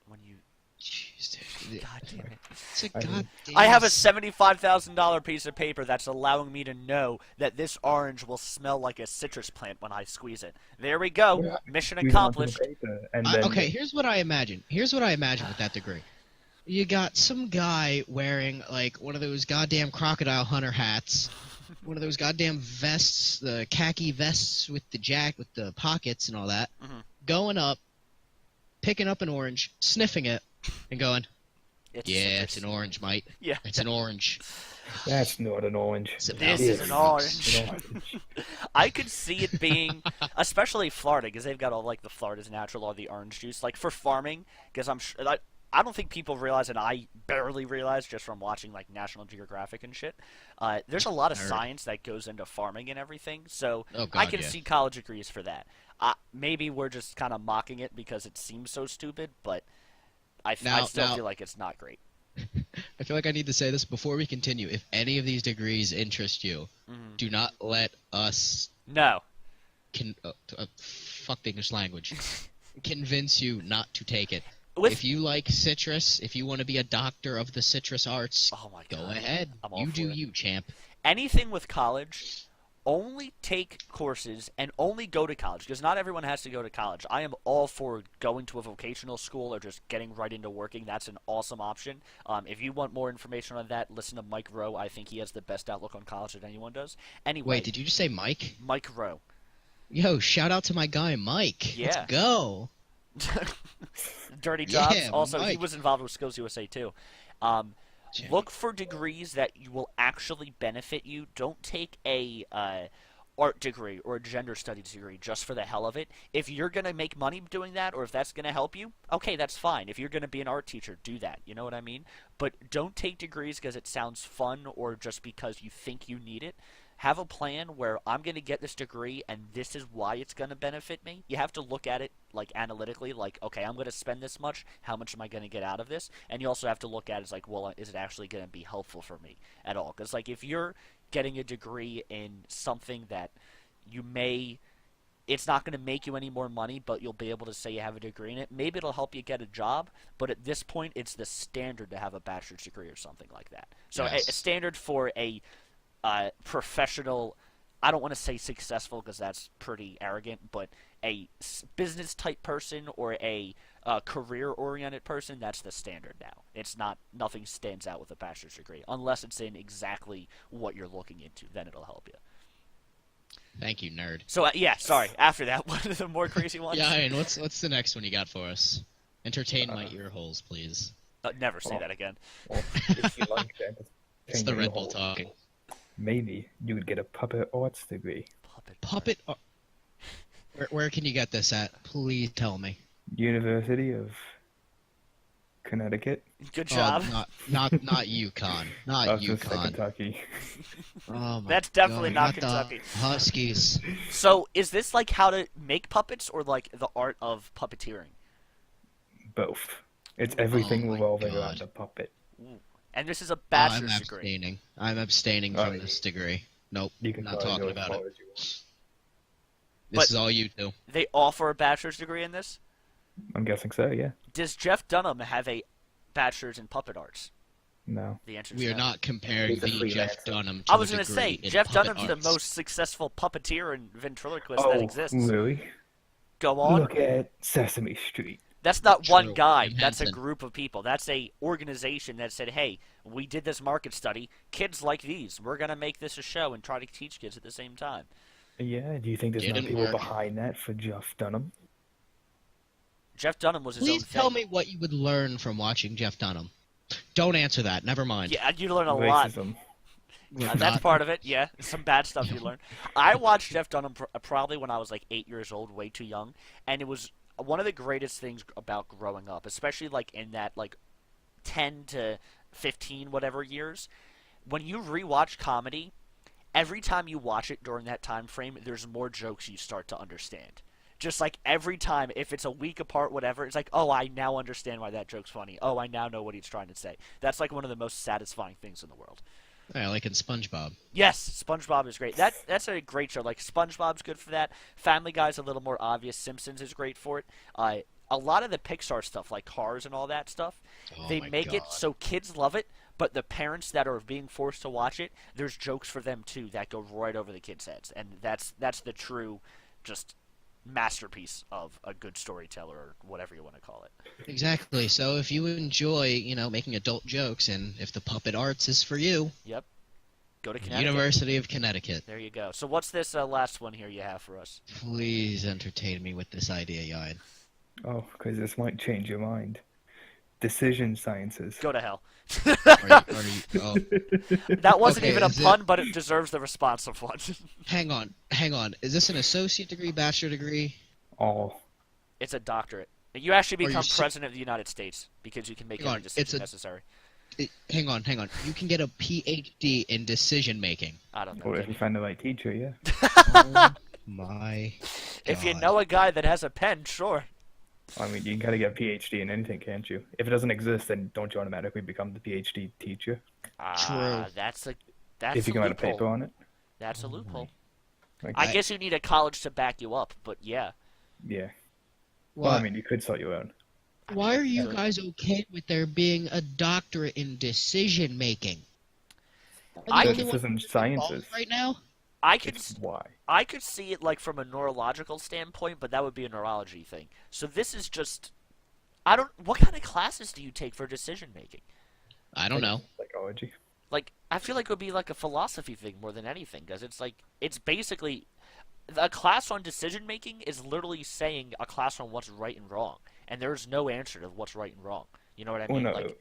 When you Jeez, dude. God damn it. It's a I mean- goddamn... I have a $75,000 piece of paper that's allowing me to know that this orange will smell like a citrus plant when I squeeze it. There we go. Yeah, Mission Squeeze it onto the accomplished. paper, and then Okay, here's what I imagine. Here's what I imagine with that degree. You got some guy wearing, like, one of those goddamn crocodile hunter hats, one of those goddamn vests, the khaki vests with the pockets and all that, Mhm. going up, picking up an orange, sniffing it, and going, It's yeah, citrus. it's an orange, mate. Yeah. It's an orange. that's not an orange. It's This about is an orange. An orange. I could see it being, especially Florida, because they've got all like the Florida's natural or the orange juice, like for farming. Because I don't think people realize, and I barely realize just from watching like National Geographic and shit. There's a lot of Nerd. science that goes into farming and everything, so Oh, I God, can yeah. see college degrees for that. Maybe we're just kind of mocking it because it seems so stupid, but I Now- still now- feel like it's not great. I feel like I need to say this before we continue. If any of these degrees interest you, Mhm. do not let us No. fuck the English language convince you not to take it. With If you like citrus, if you want to be a doctor of the citrus arts, oh my god, go ahead. I'm all You for do it. you, champ. Anything with college, only take courses and only go to college because not everyone has to go to college. I am all for going to a vocational school or just getting right into working. That's an awesome option. If you want more information on that, listen to Mike Rowe. I think he has the best outlook on college that anyone does. Anyway, Wait, did you just say Mike? Mike Rowe. Yo, shout out to my guy Mike. Yeah. Let's go. Dirty Jobs. Yeah, Also, he Mike. was involved with Skills USA too. Look for degrees that will actually benefit you. Don't take a art degree or a gender studies degree just for the hell of it. If you're going to make money doing that or if that's going to help you, okay, that's fine. If you're going to be an art teacher, do that. You know what I mean? But don't take degrees because it sounds fun or just because you think you need it. Have a plan where I'm going to get this degree and this is why it's going to benefit me. You have to look at it like analytically, like, okay, I'm going to spend this much. How much am I going to get out of this? And you also have to look at it as like, well, is it actually going to be helpful for me at all? Because like if you're getting a degree in something that you may, it's not going to make you any more money, but you'll be able to say you have a degree in it. Maybe it'll help you get a job, but at this point, it's the standard to have a bachelor's degree or something like that. So Yes. a standard for a professional I don't want to say successful because that's pretty arrogant, but a business type person or a career oriented person, that's the standard now. It's not, nothing stands out with a bachelor's degree unless it's in exactly what you're looking into. Then it'll help you. Thank you, nerd. So yeah, sorry. After that, one of the more crazy ones. Yeah, and what's the next one you got for us? Entertain my ear holes, please. Never say that again. Well, if you like that, It's the Red Bull talking. maybe you would get a puppet arts degree. Puppet. Where can you get this at? Please tell me. University of Connecticut. Good job. Oh, not UConn. Not I was gonna say UConn. Kentucky. Oh my That's definitely God, not the Kentucky. Huskies. So is this like how to make puppets or like the art of puppeteering? Both. It's everything Oh my revolving God. around the puppet. And this is a I'm bachelor's degree. abstaining. I'm abstaining from this degree. Nope. You can Not probably talking go about as far it. as you want. This But- is all you two. They offer a bachelor's degree in this? I'm guessing so, yeah. Does Jeff Dunham have a bachelor's in puppet arts? No. The answer is We are no. not comparing He's a the Jeff freelancer. Dunham to I was going gonna to say, Jeff Dunham's the most successful puppeteer and ventriloquist that exists. really? Go on. Look at Sesame Street. That's not True. one guy. Jim That's a Henson. group of people. That's a organization that said, hey, we did this market study. Kids like these. We're going to make this a show and try to teach kids at the same time. Yeah, do you think there's no Didn't people work. behind that for Jeff Dunham? Jeff Dunham was his Please own tell thing. me what you would learn from watching Jeff Dunham. Don't answer that. Never mind. Yeah, you learn a lot. Racism. We're That's not- part of it, yeah. Some bad stuff you learn. I watched Jeff Dunham probably when I was like 8 years old, way too young, and it was one of the greatest things about growing up, especially like in that like 10 to 15 whatever years. When you rewatch comedy, every time you watch it during that time frame, there's more jokes you start to understand. Just like every time, if it's a week apart, whatever, it's like, oh, I now understand why that joke's funny. Oh, I now know what he's trying to say. That's like one of the most satisfying things in the world. Yeah, like in SpongeBob. Yes, SpongeBob is great. That's a great show. Like SpongeBob's good for that. Family Guy's a little more obvious. Simpsons is great for it. A lot of the Pixar stuff, like Cars and all that stuff, Oh they my make it God. so kids love it, but the parents that are being forced to watch it, there's jokes for them too that go right over the kids' heads, and that's the true, just masterpiece of a good storyteller or whatever you want to call it. Exactly. So if you enjoy, making adult jokes, and if the puppet arts is for you, Yep. Go to Connecticut. University of Connecticut. There you go. So what's this last one here you have for us? Please entertain me with this idea, Yan. Oh, because this might change your mind. Decision sciences. Go to hell. Oh, That wasn't Okay, even a is it- pun, but it deserves the response of one. hang on. Is this an associate degree, bachelor degree? All. It's a doctorate. You actually Or become you're so- president of the United States because you can make Hang any on, decision it's a- necessary. Hang on. You can get a PhD in decision making. I don't know. Or if you find the right teacher, yeah. Oh my If you God. know a guy that has a pen, sure. I mean, you gotta get a PhD in anything, can't you? If it doesn't exist, then don't you automatically become the PhD teacher? Ah, that's If you a can write a loophole. paper on it? That's a loophole. Like, I guess you need a college to back you up, but yeah. yeah. Well, Why, I mean, you could start your own. why are you guys okay with there being a doctorate in decision making? I Because this isn't sciences. right now. I could It's why. I could see it like from a neurological standpoint, but that would be a neurology thing. So this is just what kind of classes do you take for decision making? I don't know. Psychology. Like, I feel like it would be like a philosophy thing more than anything, because it's basically a class on decision making is literally saying a class on what's right and wrong, and there's no answer to what's right and wrong. You know what I Well, mean? no. Like,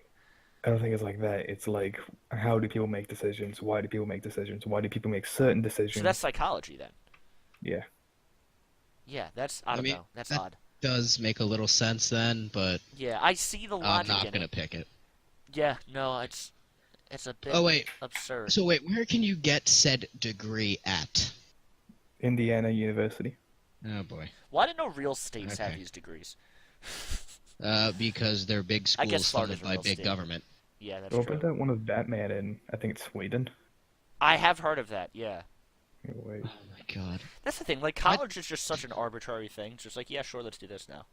I don't think it's like that. It's like, how do people make decisions? Why do people make decisions? Why do people make certain decisions? so that's psychology then. Yeah. Yeah, I don't mean, know. That's that- odd. Does make a little sense then, but Yeah, I see the I'm logic not in gonna it. pick it. Yeah, no, it's a bit Oh wait. absurd. So wait, where can you get said degree at? Indiana University. Oh boy. Why do no real states have Okay. these degrees? Because they're big I guess schools Florida's funded a by real big state. government. Yeah, that's Well, true. but that one of Batman in, I think it's Sweden. I have heard of that. Yeah. Wait. Oh my God. That's the thing. Like, college is just such an arbitrary thing. It's just like, yeah, sure, let's do this now.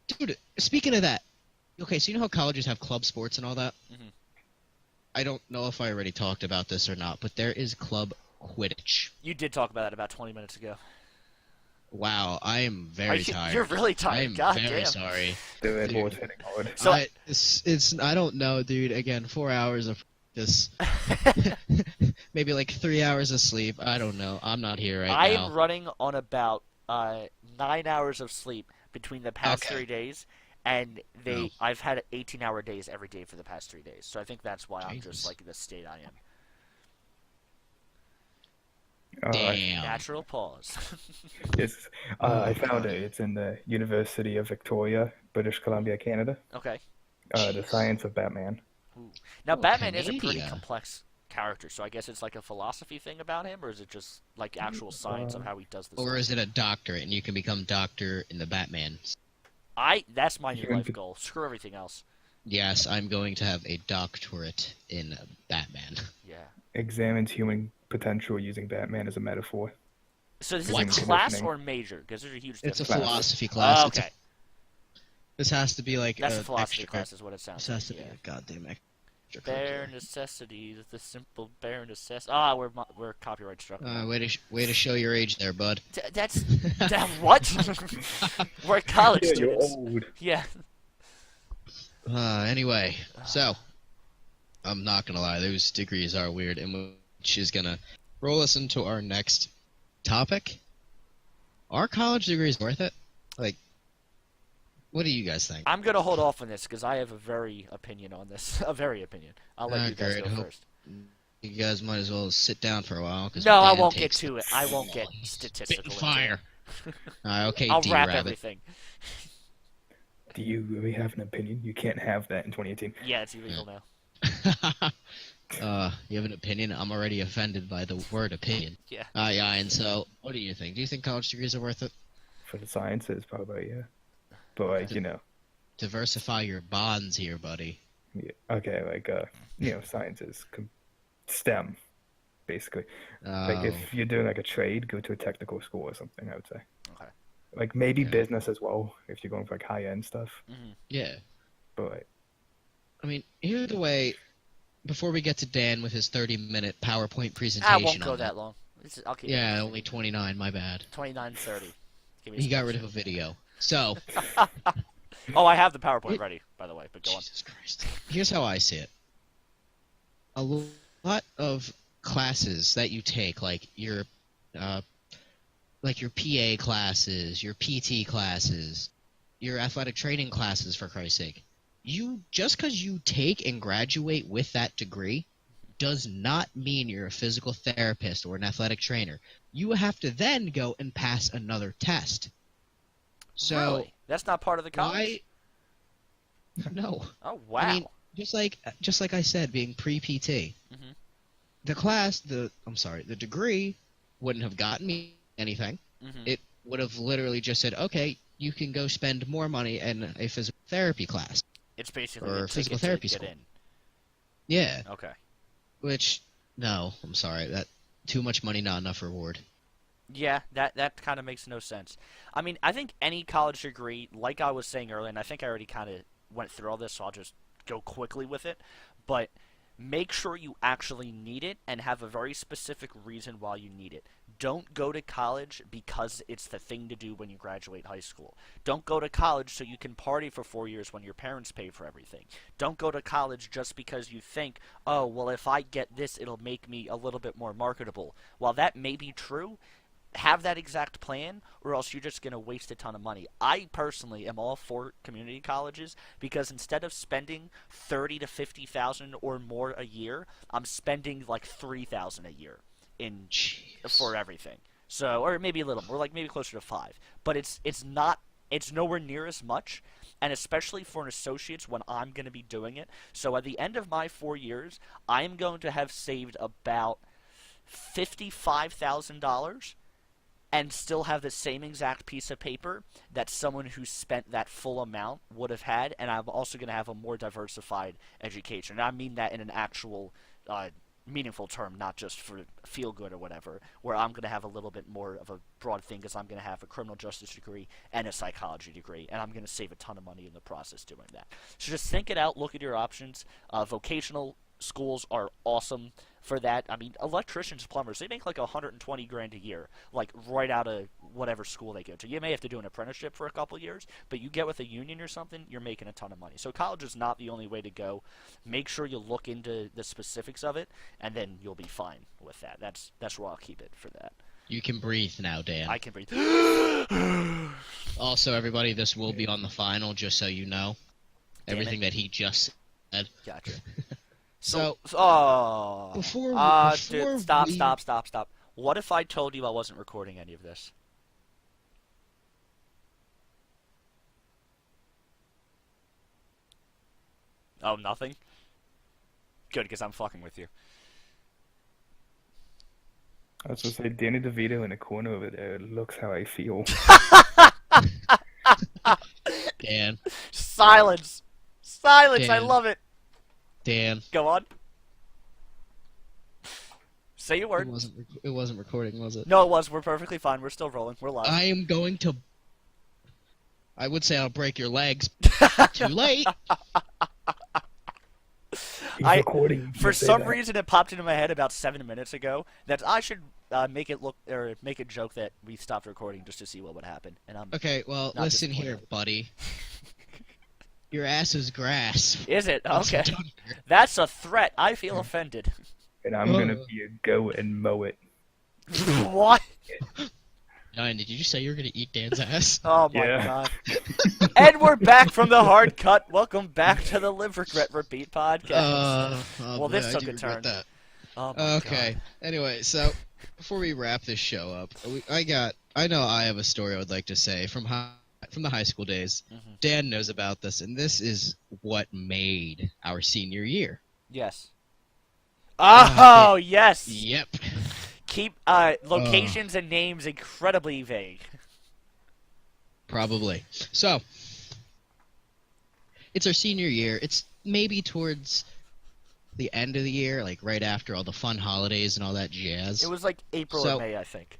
Dude, speaking of that, okay, so you know how colleges have club sports and all that? Mhm. I don't know if I already talked about this or not, but there is club Quidditch. You did talk about that about 20 minutes ago. Wow, I am very tired. You're really I tired. am God very damn. sorry. The Red Dude. Horse hitting hard. So it's I don't know, dude. Again, 4 hours of this, maybe like 3 hours of sleep. I don't know. I'm not here right I now. am running on about 9 hours of sleep between the past Okay. 3 days, and No. I've had 18-hour days every day for the past 3 days. So I think that's why I'm just Jesus. like in the state I am. Damn. Natural pause. Yes, I found it. It's in the University of Victoria, British Columbia, Canada. Okay. The Jeez. Science of Batman. Now Oh, Batman is a pretty Canada. complex character, so I guess it's like a philosophy thing about him, or is it just like actual science of how he does this? Or is it a doctorate and you can become doctor in the Batman? That's my new life goal. Screw everything else. Yes, I'm going to have a doctorate in Batman. Yeah. Examines human potential using Batman as a metaphor. So this is What? a class Conditioning. or major? Because there's a huge It's a difference. philosophy class. Oh, It's a- okay. this has to be like That's a a philosophy extra. class is what it sounds This has to like. be Yeah. a goddamn extra. Bare necessities, the simple bare necessities. Ah, we're copyright struck. Way to show your age there, bud. That's what? We're college Yeah, you're students. old. Yeah. Anyway, so I'm not gonna lie, those degrees are weird, and which is gonna roll us into our next topic. Are college degrees worth it? Like, what do you guys think? I'm gonna hold off on this because I have a very opinion on this. A very opinion. I'll let you guys Great. go Hope- first. You guys might as well sit down for a while. 'Cause No, I Dan won't get takes to the it. I won't get fall. He's statistical. spitting into it. fire. Okay, I'll wrap D-Rabbit. everything. Do you really have an opinion? You can't have that in 2018. Yeah, it's illegal now. You have an opinion? I'm already offended by the word opinion. Yeah. Yeah, and so, what do you think? Do you think college degrees are worth it? For the sciences, probably, yeah. But, like, you know, Diversify your bonds here, buddy. yeah, okay, like, sciences, STEM, basically. Like, Oh, if you're doing, like, a trade, go to a technical school or something, I would say. Okay. Like, maybe Yeah. business as well, if you're going for, like, high-end stuff. yeah. But, like, I mean, here's the way. Before we get to Dan with his 30-minute PowerPoint I presentation, won't go on that long. I'll keep Yeah, it. only 29. My bad. 29:30. Give me He some got more rid of a video. So, Oh, I have the PowerPoint ready, by the way, but go on. Jesus Christ. Here's how I see it. A lot of classes that you take, like your PA classes, your PT classes, your athletic training classes, for Christ's sake, just because you take and graduate with that degree does not mean you're a physical therapist or an athletic trainer. You have to then go and pass another test. So Really? That's not part of the college? why? No. Oh, wow. I mean, just like I said, being pre-PT, Mhm. the degree wouldn't have gotten me anything. Mhm. It would have literally just said, okay, you can go spend more money in a physical therapy class. It's basically or a physical ticket therapy to get school. in. Yeah, Okay. which, no, I'm sorry, that too much money, not enough reward. Yeah, that kind of makes no sense. I mean, I think any college degree, like I was saying earlier, and I think I already kind of went through all this, so I'll just go quickly with it. But make sure you actually need it and have a very specific reason why you need it. Don't go to college because it's the thing to do when you graduate high school. Don't go to college so you can party for 4 years when your parents pay for everything. Don't go to college just because you think, oh, well, if I get this, it'll make me a little bit more marketable. While that may be true, have that exact plan, or else you're just going to waste a ton of money. I personally am all for community colleges because instead of spending $30,000 to $50,000 or more a year, I'm spending like $3,000 a year for everything. So, or maybe a little more, like maybe closer to $5,000. But it's nowhere near as much, and especially for an associate's when I'm going to be doing it. So at the end of my 4 years, I am going to have saved about $55,000 and still have the same exact piece of paper that someone who spent that full amount would have had, and I'm also going to have a more diversified education. And I mean that in an actual meaningful term, not just for feel good or whatever, where I'm going to have a little bit more of a broad thing because I'm going to have a criminal justice degree and a psychology degree, and I'm going to save a ton of money in the process doing that. So just think it out, look at your options. Vocational schools are awesome for that. I mean, electricians, plumbers, they make like 120 grand a year, like right out of whatever school they go to. You may have to do an apprenticeship for a couple years, but you get with a union or something, you're making a ton of money. So college is not the only way to go. Make sure you look into the specifics of it, and then you'll be fine with that. That's where I'll keep it for that. You can breathe now, Dan. I can breathe. Also, everybody, this will be on the final, just so you know. Damn Everything it. that he just said. Gotcha. So, Oh. before Dude, stop. What if I told you I wasn't recording any of this? Oh, nothing? Good, because I'm fucking with you. I was gonna say Danny DeVito in the corner over there looks how I feel. Dan, Silence! Silence! I Dan. love it! Dan, Go on. Say your it word. wasn't recording, was it? No, it was. We're perfectly fine. We're still rolling. We're live. I am going to. I would say I'll break your legs. Too late. He's I- recording. You For can't say some that. reason, it popped into my head about 7 minutes ago that I should make a joke that we stopped recording just to see what would happen. And I'm Okay, well, Not listen here, disappointed. buddy. Your ass is grass. Is it? I'm Okay. done here. That's a threat. I feel offended. And I'm gonna be a goat and mow it. What? Ryan, did you just say you were gonna eat Dan's ass? Oh my Yeah. god. And we're back from the hard cut. Welcome back to the Live Regret Repeat podcast. Oh, Well, this boy, I took do a regret turn. that. Oh my Okay. god. Anyway, so before we wrap this show up, I know I have a story I would like to say from the high school days. Mhm. Dan knows about this, and this is what made our senior year. Yes. Oh, yes. Yep. Keep locations and names incredibly vague. Probably. So, it's our senior year. It's maybe towards the end of the year, like right after all the fun holidays and all that jazz. It was like April So- or May, I think.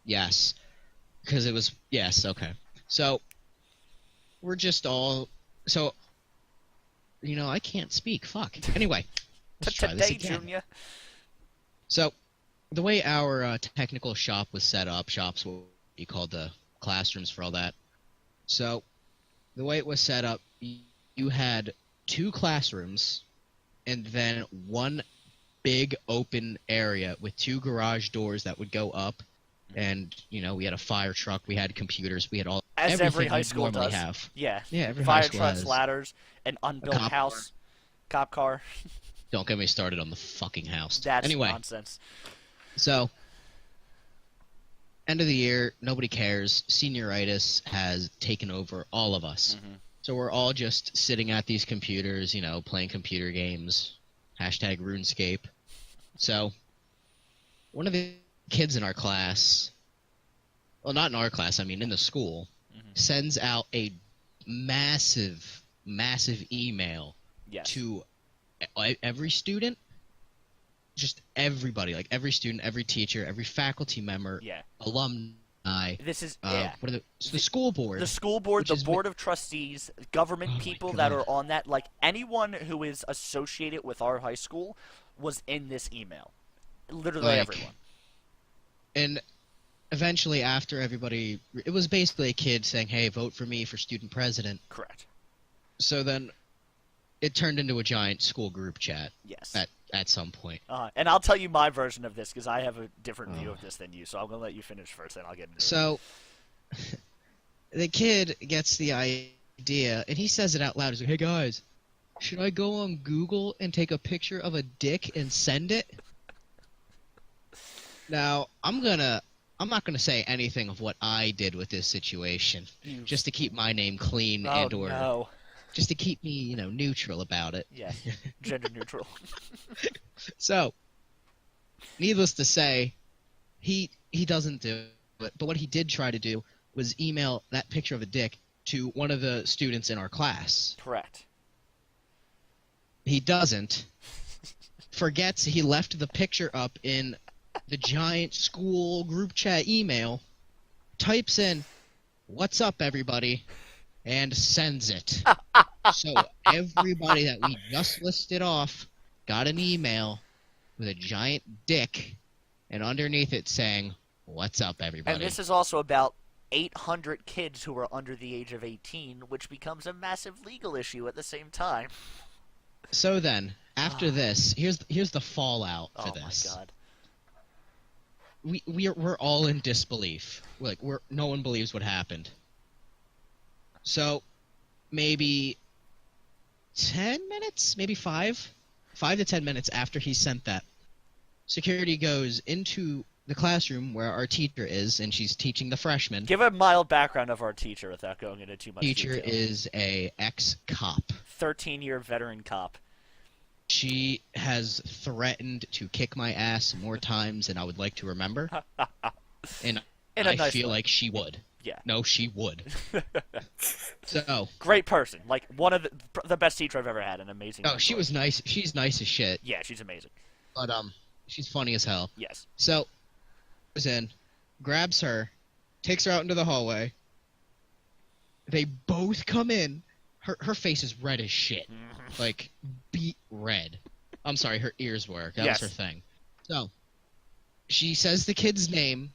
Yes. Because it was. Yes, okay. So, we're just all. So, I can't speak. Fuck. Anyway, let's try this Today, again. Junior. So, the way our technical shop was set up, shop's what you call the classrooms for all that. So, the way it was set up, you had 2 classrooms and then one big open area with 2 garage doors that would go up. And, we had a fire truck, we had computers, we had all As everything every high we'd school normally does. have. Yeah. Yeah, every high Fire school trucks, has. ladders, an unbuilt cop house, cop car. Don't get me started on the fucking house. That's Anyway, nonsense. so end of the year, nobody cares. Senioritis has taken over all of us. Mhm. So we're all just sitting at these computers, playing computer games. Hashtag RuneScape. So one of the kids in our class, well, not in our class, I mean in the school, sends out a massive, massive email Yes. to every student, just everybody, like every student, every teacher, every faculty member, Yeah. alumni. This is What are the school board? the school board, which the is board of trustees, government Oh my people that God. are on that, like anyone who is associated with our high school was in this email. Literally Like, everyone. And eventually, after everybody, it was basically a kid saying, "Hey, vote for me for student president." Correct. So then, it turned into a giant school group chat Yes. at some point. And I'll tell you my version of this because I have a different view of this than you. So I'm gonna let you finish first, then I'll get into it. So the kid gets the idea, and he says it out loud. He's like, "Hey guys, should I go on Google and take a picture of a dick and send it?" Now, I'm not gonna say anything of what I did with this situation, You- just to keep my name clean oh and/or no. just to keep me, neutral about it. Yes. Gender neutral. So, needless to say, he doesn't do it. But what he did try to do was email that picture of a dick to one of the students in our class. Correct. He doesn't. Forgets he left the picture up in the giant school group chat email. Types in, "What's up, everybody?" and sends it. So everybody that we just listed off got an email with a giant dick, and underneath it saying, "What's up, everybody?" And this is also about 800 kids who are under the age of 18, which becomes a massive legal issue at the same time. So then, after this, here's the fallout for Oh this. my god. We're all in disbelief. No one believes what happened. So maybe 10 minutes, maybe 5 to 10 minutes after he sent that, security goes into the classroom where our teacher is, and she's teaching the freshmen. Give a mild background of our teacher without going into too much Teacher detail. is a ex-cop. 13-year veteran cop. She has threatened to kick my ass more times than I would like to remember. And I nice feel way. like she would. Yeah. No, she would. So. Great person. Like, one of the best teacher I've ever had. An amazing. Oh, she was nice. She's nice as shit. Yeah, she's amazing. But she's funny as hell. Yes. So, goes in, grabs her, takes her out into the hallway. They both come in. Her face is red as shit. Like, beet red. I'm sorry, her ears were. That was her thing. So, she says the kid's name.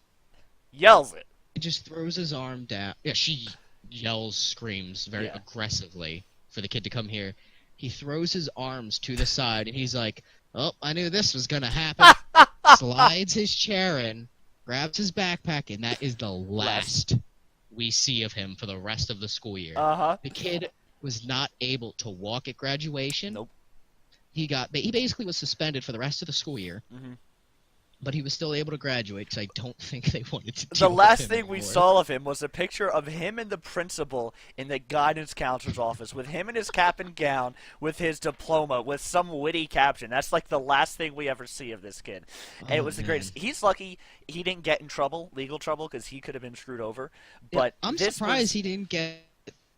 Yells it. He just throws his arm down. Yeah, she yells, screams very aggressively for the kid to come here. He throws his arms to the side, and he's like, "Oh, I knew this was gonna happen." Slides his chair in, grabs his backpack, and that is the last we see of him for the rest of the school year. The kid was not able to walk at graduation. Nope. He basically was suspended for the rest of the school year. But he was still able to graduate because I don't think they wanted to deal The last with him thing we anymore. saw of him was a picture of him and the principal in the guidance counselor's office, with him in his cap and gown, with his diploma, with some witty caption. That's like the last thing we ever see of this kid. And it was the greatest. He's lucky he didn't get in trouble, legal trouble, because he could have been screwed over. But I'm surprised he didn't get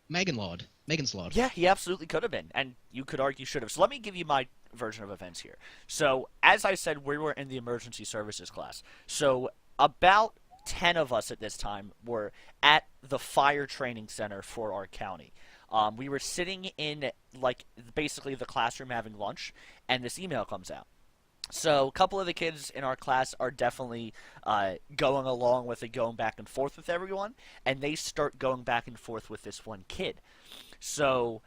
Megan's lawed. Yeah, he absolutely could have been, and you could argue should have. So let me give you my version of events here. So, as I said, we were in the emergency services class. So, about 10 of us at this time were at the fire training center for our county. We were sitting in, like, basically the classroom having lunch, and this email comes out. So a couple of the kids in our class are definitely going along with it, going back and forth with everyone, and they start going back and forth with this one kid. So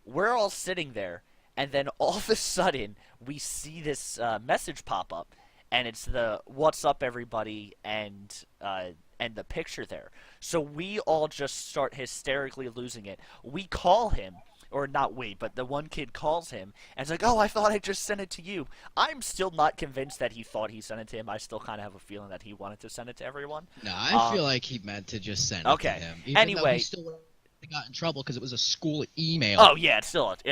we're all sitting there, and then all of a sudden we see this message pop up, and it's the "What's up, everybody?" and the picture there. So we all just start hysterically losing it. We call him. Or not we, but the one kid calls him and is like, "Oh, I thought I just sent it to you." I'm still not convinced that he thought he sent it to him. I still kind of have a feeling that he wanted to send it to everyone. No, I feel like he meant to just send it to him. Even Anyway, though he still would have got in trouble because it was a school email. Oh yeah, it's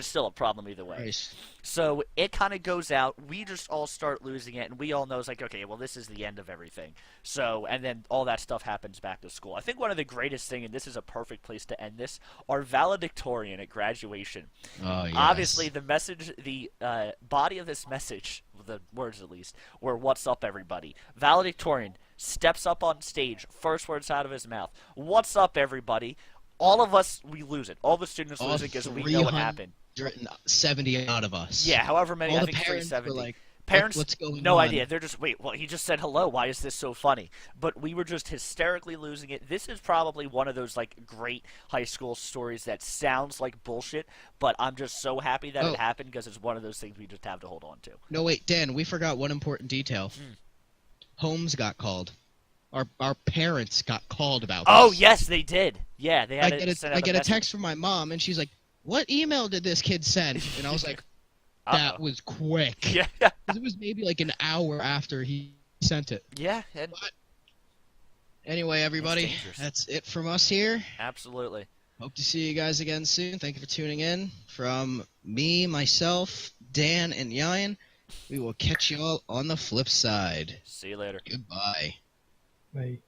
still a problem either way. Christ. So it kind of goes out. We just all start losing it, and we all know it's like, okay, well, this is the end of everything. So, and then all that stuff happens back to school. I think one of the greatest thing, and this is a perfect place to end this, our valedictorian at graduation. Oh, yes. Obviously, the message, the body of this message, the words at least, were "What's up, everybody?" Valedictorian steps up on stage, first words out of his mouth, "What's up, everybody?" All of us, we lose it. All the students lose it because we know what happened. 70 out of us. Yeah, however many, All I the think parents 370. were like, Parents, what's going no on? idea. They're just, wait, well, he just said hello. Why is this so funny? But we were just hysterically losing it. This is probably one of those, like, great high school stories that sounds like bullshit, but I'm just so happy that it happened because it's one of those things we just have to hold on to. No, wait, Dan, we forgot one important detail. Holmes got called. Our parents got called about this. Oh, yes, they did. Yeah, they had I get a text from my mom, and she's like, "What email did this kid send?" And I was like, that was quick. Yeah. 'Cause it was maybe like an hour after he sent it. Yeah. And but anyway, everybody, that's it from us here. absolutely. Hope to see you guys again soon. Thank you for tuning in. From me, myself, Dan, and Ryan, we will catch you all on the flip side. See you later. Goodbye. Bye.